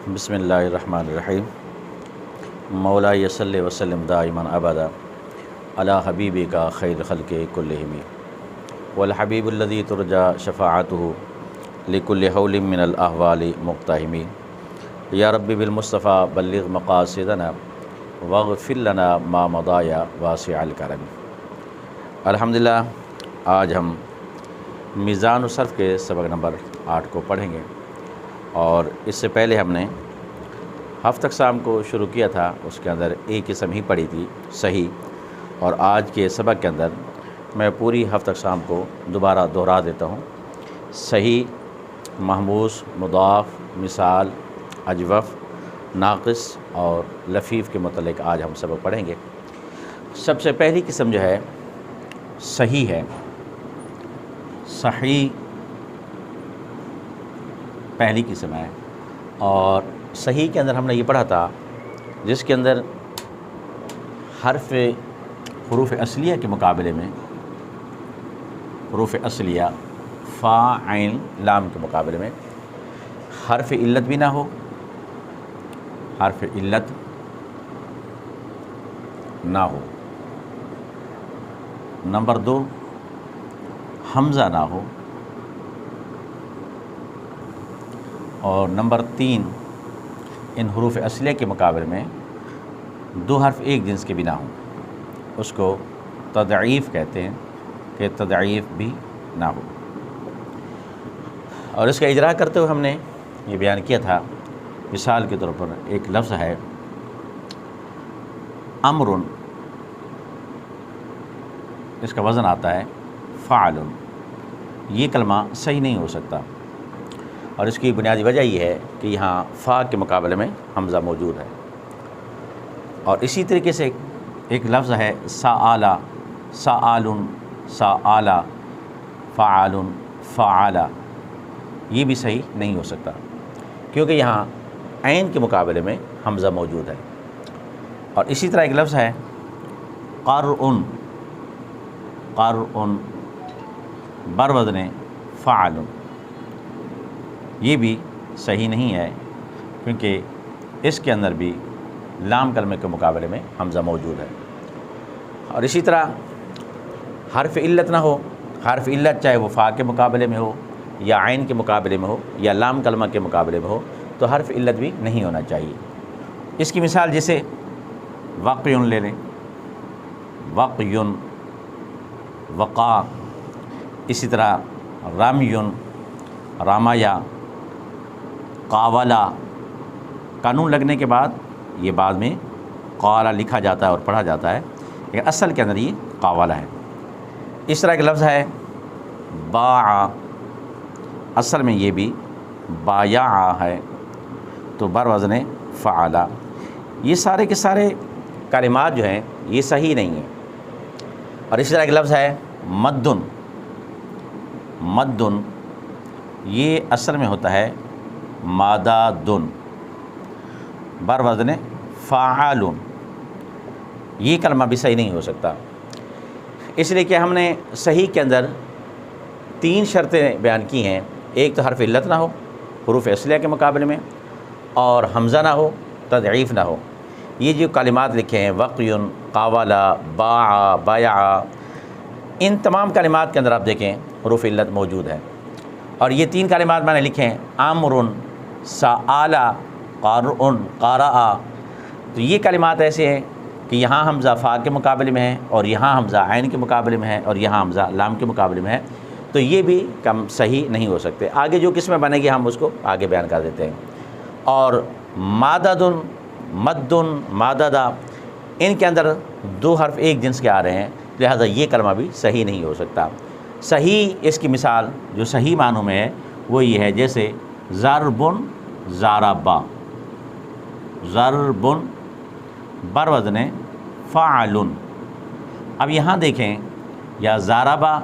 بسم اللہ الرحمن الرحیم مولا صلی وسلم دائما ابدا علی حبیبی کا خیر خلق کلہم والحبیب الذی ترجا شفاعتہ لکل حول من الاحوال مقتحم یا رب بالمصطفیٰ بلغ مقاصدنا واغفر لنا ما مضى یا واسع الکرم۔ الحمدللہ آج ہم میزان و صرف کے سبق نمبر 8 کو پڑھیں گے، اور اس سے پہلے ہم نے ہفت اقسام کو شروع کیا تھا، اس کے اندر ایک قسم ہی پڑھی تھی صحیح، اور آج کے سبق کے اندر میں پوری ہفت اقسام کو دوبارہ دہرا دیتا ہوں۔ صحیح، محموس، مضاف، مثال، اجوف، ناقص اور لفیف کے متعلق آج ہم سبق پڑھیں گے۔ سب سے پہلی قسم جو ہے صحیح ہے۔ صحیح پہلی قسم ہے، اور صحیح کے اندر ہم نے یہ پڑھا تھا جس کے اندر حروف اصلیہ کے مقابلے میں حروف اصلیہ فا عین لام کے مقابلے میں حرف علت بھی نہ ہو، حرف علت نہ ہو۔ نمبر 2، حمزہ نہ ہو، اور نمبر 3، ان حروف اصلیہ کے مقابلے میں 2 حرف ایک جنس کے بھی نہ ہوں، اس کو تضعیف کہتے ہیں کہ تضعیف بھی نہ ہو۔ اور اس کا اجرا کرتے ہوئے ہم نے یہ بیان کیا تھا، مثال کے طور پر ایک لفظ ہے امر، اس کا وزن آتا ہے فعل، یہ کلمہ صحیح نہیں ہو سکتا، اور اس کی بنیادی وجہ یہ ہے کہ یہاں فا کے مقابلے میں حمزہ موجود ہے۔ اور اسی طریقے سے ایک لفظ ہے سآل، سآل، سآل، فعال، فعال، یہ بھی صحیح نہیں ہو سکتا کیونکہ یہاں عین کے مقابلے میں حمزہ موجود ہے۔ اور اسی طرح ایک لفظ ہے قرء، قرء، بر وزن فعل، یہ بھی صحیح نہیں ہے کیونکہ اس کے اندر بھی لام کلمے کے مقابلے میں حمزہ موجود ہے۔ اور اسی طرح حرف علت نہ ہو، حرف علت چاہے وہ فا کے مقابلے میں ہو یا عین کے مقابلے میں ہو یا لام کلمہ کے مقابلے میں ہو تو حرف علت بھی نہیں ہونا چاہیے۔ اس کی مثال جیسے وقیٌ لے لیں، وقیٌ، وقا، اسی طرح رمیٌ، رمیا، قاولا، قانون لگنے کے بعد یہ بعد میں قالا لکھا جاتا ہے اور پڑھا جاتا ہے، لیکن اصل کے اندر یہ قاولا ہے۔ اس طرح کا لفظ ہے باع، اصل میں یہ بھی بایا ہے، تو بر وزن فعلا۔ یہ سارے کے سارے کلمات جو ہیں یہ صحیح نہیں ہیں۔ اور اسی طرح کا لفظ ہے مدن، مدن، یہ اصل میں ہوتا ہے مادادن، بر وزن فاعل، یہ کلمہ بھی صحیح نہیں ہو سکتا، اس لیے کہ ہم نے صحیح کے اندر 3 شرطیں بیان کی ہیں۔ ایک تو حرف علت نہ ہو حروف اصلیہ کے مقابلے میں، اور حمزہ نہ ہو، تضعیف نہ ہو۔ یہ جو کلمات لکھے ہیں وقیٌ، قاولا، باع، بایع، ان تمام کلمات کے اندر آپ دیکھیں حروف علت موجود ہے۔ اور یہ 3 کلمات میں نے لکھے ہیں امر، سآل، قرء، قرأ، تو یہ کلمات ایسے ہیں کہ یہاں حمزہ فا کے مقابلے میں ہے، اور یہاں حمزہ عین کے مقابلے میں ہے، اور یہاں حمزہ لام کے مقابلے میں ہے، تو یہ بھی کم صحیح نہیں ہو سکتے۔ آگے جو قسمیں بنے گی ہم اس کو آگے بیان کر دیتے ہیں۔ اور ماددن، مدن، ماددہ، ان کے اندر 2 حرف ایک جنس کے آ رہے ہیں، لہذا یہ کلمہ بھی صحیح نہیں ہو سکتا۔ صحیح اس کی مثال جو صحیح معنوں میں ہے وہ یہ ہے، جیسے ضربن، ضربا، ضربن، بر وزن فعل۔ اب یہاں دیکھیں یا ضربا،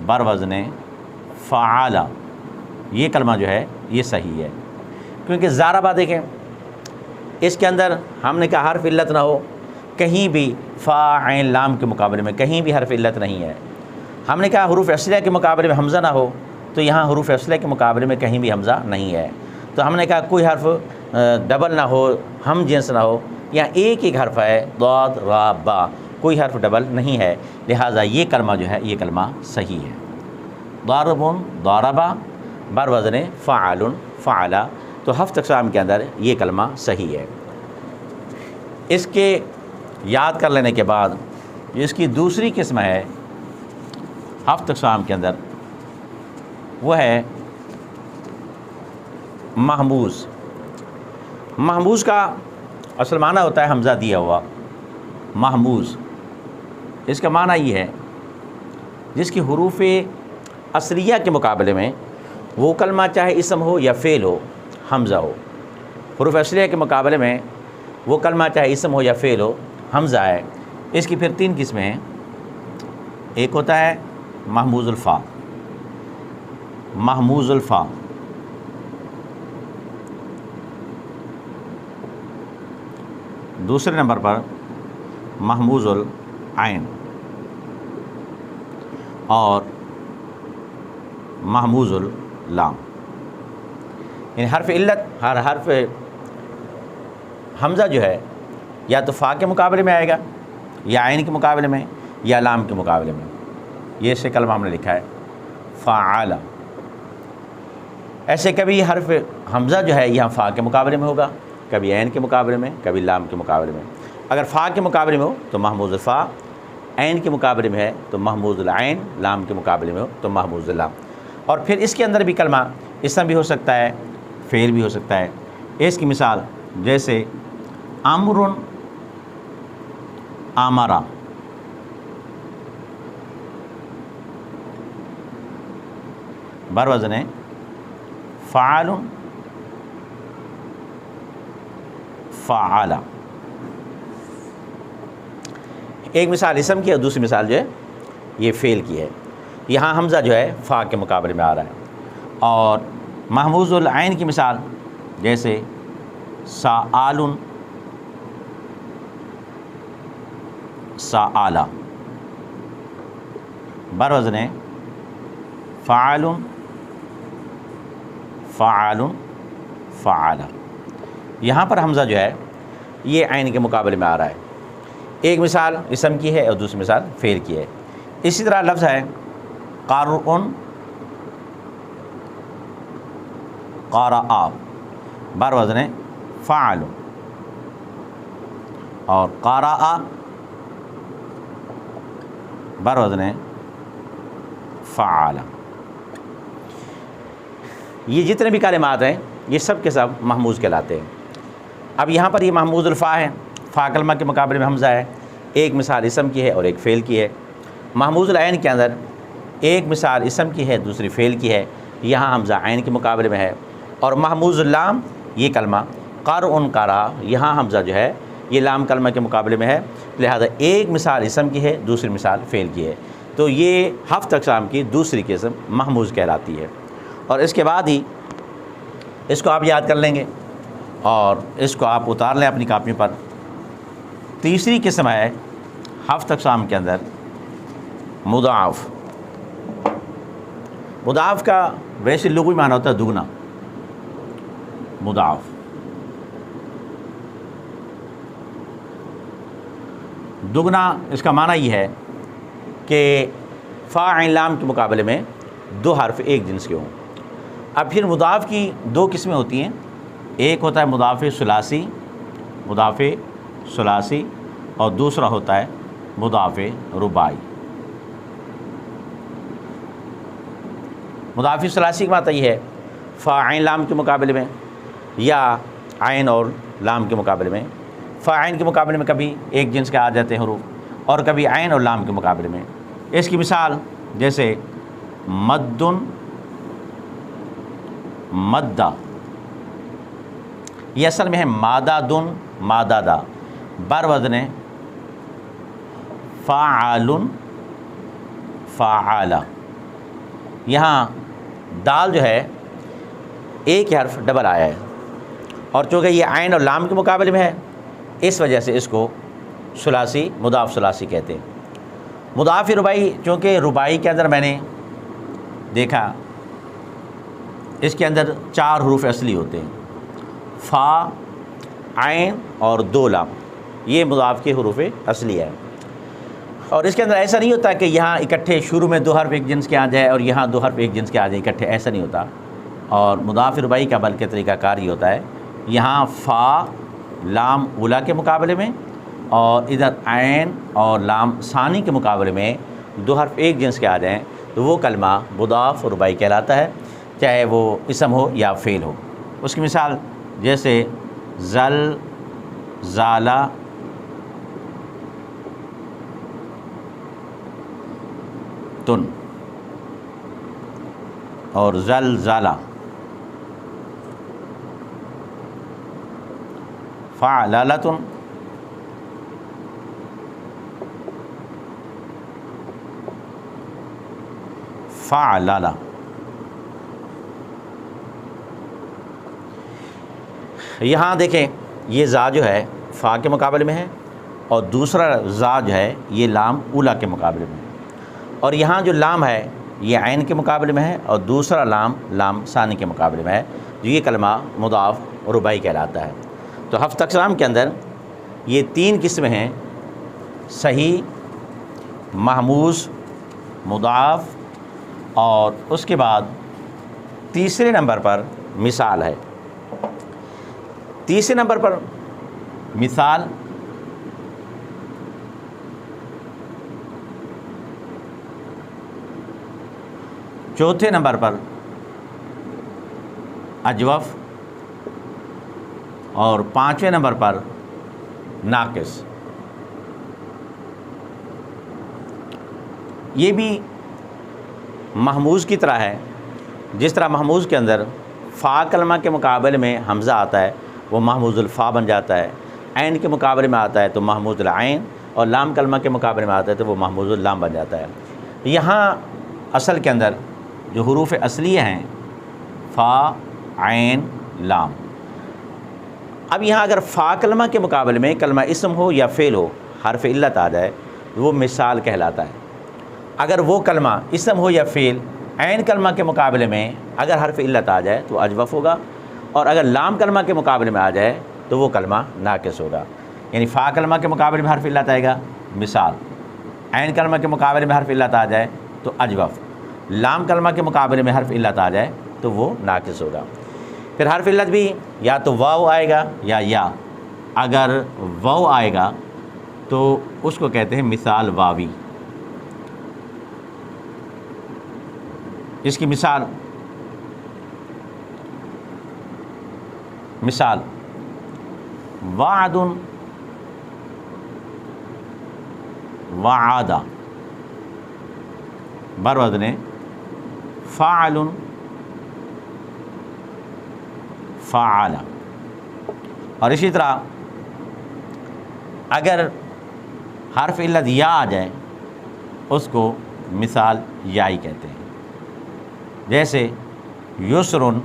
بر وزن فعل، یہ کلمہ جو ہے یہ صحیح ہے کیونکہ ضربا دیکھیں اس کے اندر ہم نے کہا حرف علت نہ ہو، کہیں بھی فا عین لام کے مقابلے میں کہیں بھی حرف علت نہیں ہے۔ ہم نے کہا حروف اصلیہ کے مقابلے میں حمزہ نہ ہو، تو یہاں حروف اصلیہ کے مقابلے میں کہیں بھی حمزہ نہیں ہے۔ تو ہم نے کہا کوئی حرف ڈبل نہ ہو، ہم جنس نہ ہو، یا ایک ایک حرف ہے ضاد را با، کوئی حرف ڈبل نہیں ہے، لہٰذا یہ کلمہ جو ہے یہ کلمہ صحیح ہے۔ ضاربٌ ضاربا بر وزن فعال فعلا، تو ہفت اقسام کے اندر یہ کلمہ صحیح ہے۔ اس کے یاد کر لینے کے بعد اس کی دوسری قسم ہے ہفت اقسام کے اندر، وہ ہے محموز۔ محموز کا اصل معنی ہوتا ہے حمزہ دیا ہوا، محموز اس کا معنی یہ ہے جس کی حروف اصلیہ کے مقابلے میں وہ کلمہ چاہے اسم ہو یا فعل ہو حمزہ ہو۔ حروف اصلیہ کے مقابلے میں وہ کلمہ چاہے اسم ہو یا فعل ہو حمزہ ہے۔ اس کی پھر تین قسمیں ہیں، ایک ہوتا ہے محموز الفا، محموز الفا، دوسرے نمبر پر محموز العین اور محموز اللام۔ یعنی حرف علت، ہر حرف حمزہ جو ہے یا تو فا کے مقابلے میں آئے گا، یا عین کے مقابلے میں، یا لام کے مقابلے میں۔ یہ سے کلمہ ہم نے لکھا ہے فعال۔ ایسے کبھی حرف حمزہ جو ہے یہاں فا کے مقابلے میں ہوگا، کبھی عین کے مقابلے میں، کبھی لام کے مقابلے میں۔ اگر فا کے مقابلے میں ہو تو محموز الفا، عین کے مقابلے میں ہے تو محموز العین، لام کے مقابلے میں ہو تو محموز اللام۔ اور پھر اس کے اندر بھی کلمہ اسم بھی ہو سکتا ہے، فعل بھی ہو سکتا ہے۔ اس کی مثال جیسے امر آمرا، بر وزن فعال فعال۔ ایک مثال اسم کی ہے اور دوسری مثال جو ہے یہ فعل کی ہے۔ یہاں حمزہ جو ہے فا کے مقابلے میں آ رہا ہے۔ اور محموز العین کی مثال جیسے سآل سآل، بر وزن فعال فعال فعال۔ یہاں پر حمزہ جو ہے یہ عین کے مقابلے میں آ رہا ہے۔ ایک مثال اسم کی ہے اور دوسری مثال فعل کی ہے۔ اسی طرح لفظ ہے قارئ قارآ، بر وزن فعال، اور قارآ بر وزن فعال۔ یہ جتنے بھی کلمات ہیں یہ سب کے سب محموز کہلاتے ہیں۔ اب یہاں پر یہ محموز الفا ہے، فا کلمہ کے مقابلے میں حمزہ ہے، ایک مثال اسم کی ہے اور ایک فعل کی ہے۔ محموز العین کے اندر ایک مثال اسم کی ہے، دوسری فعل کی ہے، یہاں حمزہ عین کے مقابلے میں ہے۔ اور محموز اللام یہ کلمہ قارئ قارا، یہاں حمزہ جو ہے یہ لام کلمہ کے مقابلے میں ہے، لہذا ایک مثال اسم کی ہے، دوسری مثال فعل کی ہے۔ تو یہ ہفت اقسام کی دوسری قسم محموز کہلاتی ہے۔ اور اس کے بعد ہی اس کو آپ یاد کر لیں گے اور اس کو آپ اتار لیں اپنی کاپی پر۔ تیسری قسم ہے ہفت اقسام کے اندر مضاعف۔ مضاعف کا ویسے لغوی معنی ہوتا ہے دگنا، مضاعف۔ دگنا اس کا معنی یہ ہے کہ فا عین لام کے مقابلے میں دو حرف ایک جنس کے ہوں۔ اب پھر مضاعف کی دو قسمیں ہوتی ہیں، ایک ہوتا ہے مضاعف ثلاثی، مضاعف ثلاثی، اور دوسرا ہوتا ہے مضاعف رباعی۔ مضاعف ثلاثی کا مطلب یہ ہے فا عین لام کے مقابلے میں یا عین اور لام کے مقابلے میں۔ فا عین کے مقابلے میں کبھی ایک جنس کے آ جاتے ہیں حروف، اور کبھی عین اور لام کے مقابلے میں۔ اس کی مثال جیسے مدن مدہ، یہ اصل میں ہے مادہ دن مادہ دا، بر وزن فعال فعال۔ یہاں دال جو ہے ایک ہی حرف ڈبل آیا ہے، اور چونکہ یہ عین اور لام کے مقابلے میں ہے اس وجہ سے اس کو ثلاثی مضاعف ثلاثی کہتے ہیں۔ مضاعف رباعی، چونکہ رباعی کے اندر میں نے دیکھا اس کے اندر 4 حروف اصلی ہوتے ہیں، فا، عین اور 2 لام، یہ مضاف کے حروف اصلی ہے۔ اور اس کے اندر ایسا نہیں ہوتا کہ یہاں اکٹھے شروع میں 2 حرف ایک جنس کے آ جائے اور یہاں 2 حرف ایک جنس کے آ جائے اکٹھے، ایسا نہیں ہوتا۔ اور مضاف رباعی کا بلکہ طریقہ کار یہ ہوتا ہے، یہاں فا لام اولا کے مقابلے میں اور ادھر عین اور لام ثانی کے مقابلے میں 2 حرف ایک جنس کے آ جائیں تو وہ کلمہ مضاف رباعی کہلاتا ہے، چاہے وہ اسم ہو یا فعل ہو۔ اس کی مثال جیسے زل، زالہ، تن اور زلزلہ، فعللۃ، فعللہ۔ یہاں دیکھیں یہ زا جو ہے فا کے مقابلے میں ہے اور دوسرا زا جو ہے یہ لام اولا کے مقابلے میں ہے، اور یہاں جو لام ہے یہ عین کے مقابلے میں ہے اور دوسرا لام لام ثانی کے مقابلے میں ہے، جو یہ کلمہ مضاف رباعی کہلاتا ہے۔ تو 7 اقسام کے اندر یہ 3 قسمیں ہیں، صحیح، محموز، مضاف، اور اس کے بعد تیسرے نمبر پر مثال ہے۔ تیسرے نمبر پر مثال، چوتھے نمبر پر اجوف، اور 5ویں نمبر پر ناقص۔ یہ بھی محموز کی طرح ہے، جس طرح محموز کے اندر فا کلمہ کے مقابلے میں حمزہ آتا ہے وہ محموز الفا بن جاتا ہے، عین کے مقابلے میں آتا ہے تو محموز العین، اور لام کلمہ کے مقابلے میں آتا ہے تو وہ محموز اللام بن جاتا ہے۔ یہاں اصل کے اندر جو حروف اصلیہ ہیں فا، عین، لام، اب یہاں اگر فا کلمہ کے مقابلے میں کلمہ اسم ہو یا فعل ہو حرف علت آ جائے تو وہ مثال کہلاتا ہے۔ اگر وہ کلمہ اسم ہو یا فعل عین کلمہ کے مقابلے میں اگر حرف علت آ جائے تو اجوف ہوگا، اور اگر لام کلمہ کے مقابلے میں آ جائے تو وہ کلمہ ناقص ہوگا۔ یعنی فا کلمہ کے مقابلے میں حرف علت آئے گا مثال، عین کلمہ کے مقابلے میں حرف علت آ جائے تو اجوف، لام کلمہ کے مقابلے میں حرف علت آ جائے تو وہ ناقص ہوگا۔ پھر حرف علت بھی یا تو واو آئے گا یا اگر واو آئے گا تو اس کو کہتے ہیں مثال واوی۔ اس کی مثال وعد، وعد، بر وزن فاعل، فعل۔ اور اسی طرح اگر حرف علت یا آ جائے اس کو مثال یائی کہتے ہیں، جیسے یسرن،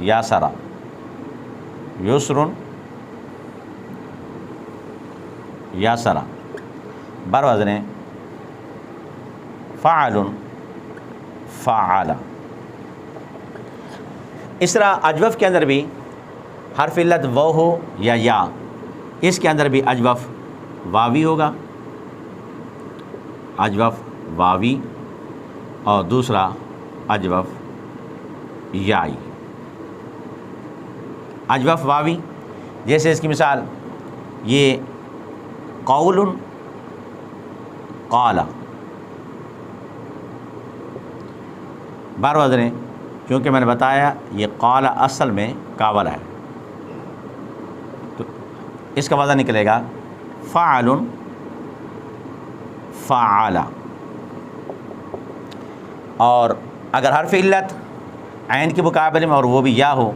یاسرا، یسرن، یاسرا، بر وزن فعل، فعل۔ اس طرح اجوف کے اندر بھی حرف علت وہ ہو یا اس کے اندر بھی اجوف واوی ہوگا، اجوف واوی، اور دوسرا اجوف یائی۔ اجوف واوی جیسے اس کی مثال یہ قول، قال، بر وزن، کیونکہ میں نے بتایا یہ قال اصل میں کاول ہے تو اس کا وزن نکلے گا فعل، فعل۔ اور اگر حرف علت عین کے مقابلے میں اور وہ بھی یا ہو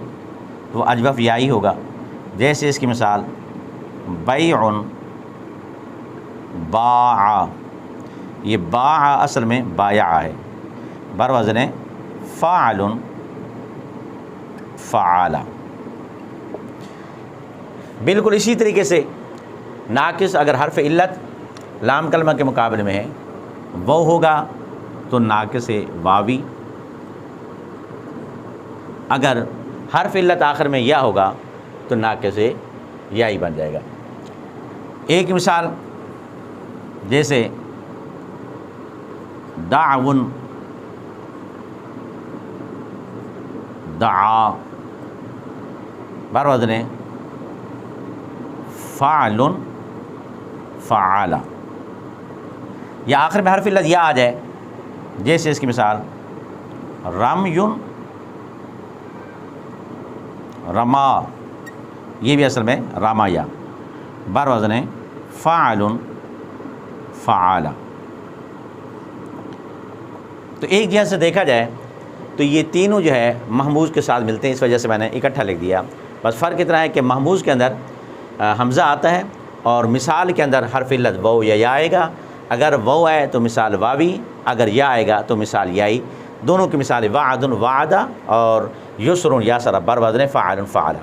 تو وہ اجوف یائی ہوگا، جیسے اس کی مثال بیع، باع، یہ باع اصل میں بایا ہے، بر وزن فاعل، فعال۔ بالکل اسی طریقے سے ناقص اگر حرف علت لام کلمہ کے مقابلے میں ہے وہ ہوگا تو ناقص واوی، اگر حرف علت آخر میں یا ہوگا تو ناقص یا ہی بن جائے گا۔ ایک مثال جیسے دعون، دعا، بر وزن فعل، فعال، یا آخر میں حرف علت یا آ جائے، جیسے اس کی مثال رمی، رما، یہ بھی اصل میں راما یا، بر وزن فاعل، فعال۔ تو ایک جہت سے دیکھا جائے تو یہ تینوں جو ہے محموز کے ساتھ ملتے ہیں، اس وجہ سے میں نے اکٹھا لکھ دیا۔ بس فرق اتنا ہے کہ محموز کے اندر حمزہ آتا ہے اور مثال کے اندر حرف علت واو یا آئے گا۔ اگر واو آئے تو مثال واوی، اگر یا آئے گا تو مثال یائی۔ دونوں کی مثال وعد، وعدہ، اور یسر، یاسر، بر وزن فاعل، فعل۔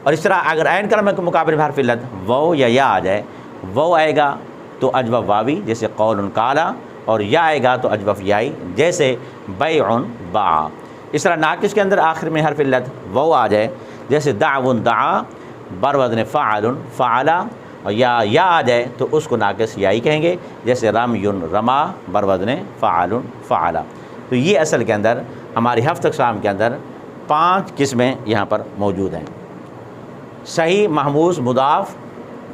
اور اس طرح اگر عین کلمہ کے مقابلے میں حرف علت واو یا آ جائے، واو آئے گا تو اجوف واوی جیسے قول قالا، اور یا آئے گا تو اجوف یائی جیسے بیع باع۔ اس طرح ناقص کے اندر آخر میں حرف علت واو آ جائے جیسے دعون دعا، بر وزن فاعل، فعلا، اور یا آ جائے تو اس کو ناقص یائی کہیں گے جیسے رمی، رما، بر وزن فاعل، فعلا۔ تو یہ اصل کے اندر ہماری 7 اقسام کے اندر 5 قسمیں یہاں پر موجود ہیں: صحیح، محموز، مضاف،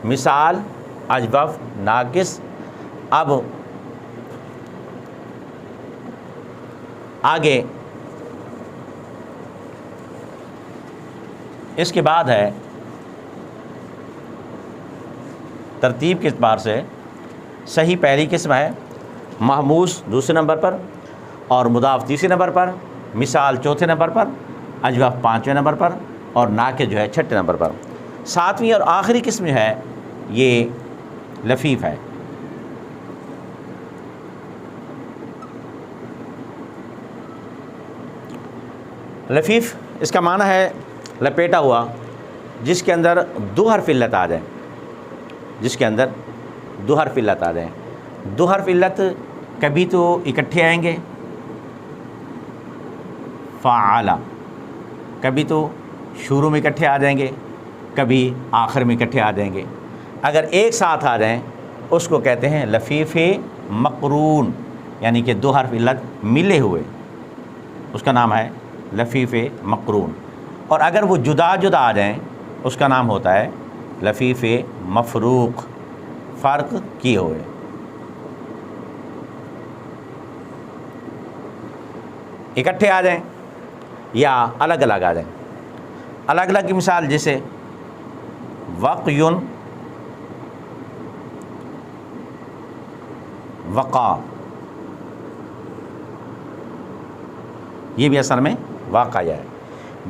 مثال، اجوف، ناقص۔ اب آگے اس کے بعد ہے ترتیب کے اعتبار سے صحیح پہلی قسم ہے، محموز دوسرے نمبر پر، اور مضاف تیسرے نمبر پر، مثال چوتھے نمبر پر، اجوف 5ویں نمبر پر، اور ناقص جو ہے 6 نمبر پر۔ 7ویں اور آخری قسم جو ہے یہ لفیف ہے۔ لفیف اس کا معنی ہے لپیٹا ہوا، جس کے اندر 2 حرف علت آ جائیں، جس کے اندر 2 حرف علت آ جائیں۔ 2 حرف علت کبھی تو اکٹھے آئیں گے، فعالا، کبھی تو شروع میں اکٹھے آ جائیں گے، کبھی آخر میں اکٹھے آ جائیں گے۔ اگر ایک ساتھ آ جائیں اس کو کہتے ہیں لفیف مقرون، یعنی کہ 2 حرف علت ملے ہوئے، اس کا نام ہے لفیف مقرون۔ اور اگر وہ جدا جدا آ جائیں اس کا نام ہوتا ہے لفیف مفروق، فرق کیے ہوئے۔ اکٹھے آ جائیں یا الگ الگ آ جائیں۔ الگ الگ کی مثال جیسے وقیٌ، وقع، یہ بھی اصل میں واقعہ ہے،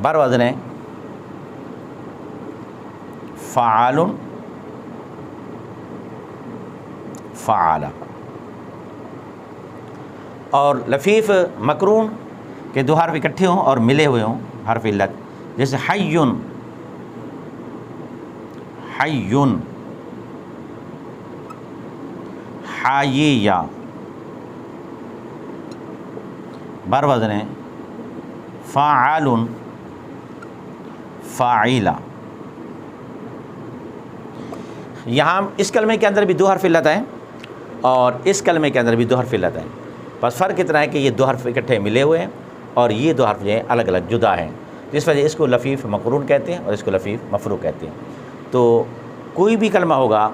بر وزن فعال، فعال۔ اور لفیف مقرون کہ 2 حرف اکٹھے ہوں اور ملے ہوئے ہوں حرف علت، جیسے حیٌ، حیٌ، حییہ، بر وزن فاعل، فاعلہ۔ یہاں اس کلمے کے اندر بھی 2 حرف علت ہیں اور اس کلمے کے اندر بھی 2 حرف علت ہیں، بس فرق اتنا ہے کہ یہ 2 حرف اکٹھے ملے ہوئے ہیں اور یہ 2 حرف جو ہیں الگ الگ جدا ہیں، جس وجہ اس کو لفیف مقرون کہتے ہیں اور اس کو لفیف مفروق کہتے ہیں۔ تو کوئی بھی کلمہ ہوگا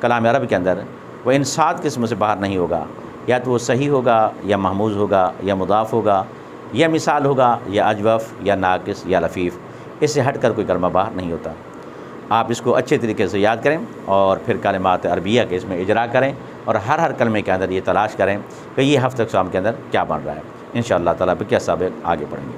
کلام عرب کے اندر وہ ان 7 قسموں سے باہر نہیں ہوگا، یا تو وہ صحیح ہوگا یا محموز ہوگا یا مضاف ہوگا یا مثال ہوگا یا اجوف یا ناقص یا لفیف، اس سے ہٹ کر کوئی کلمہ باہر نہیں ہوتا۔ آپ اس کو اچھے طریقے سے یاد کریں اور پھر کلمات عربیہ کے اس میں اجرا کریں اور ہر کلمے کے اندر یہ تلاش کریں کہ یہ 7 اقسام کے اندر کیا بن رہا ہے۔ انشاءاللہ تعالیٰ پھر کیا سابق آگے پڑھیں گے۔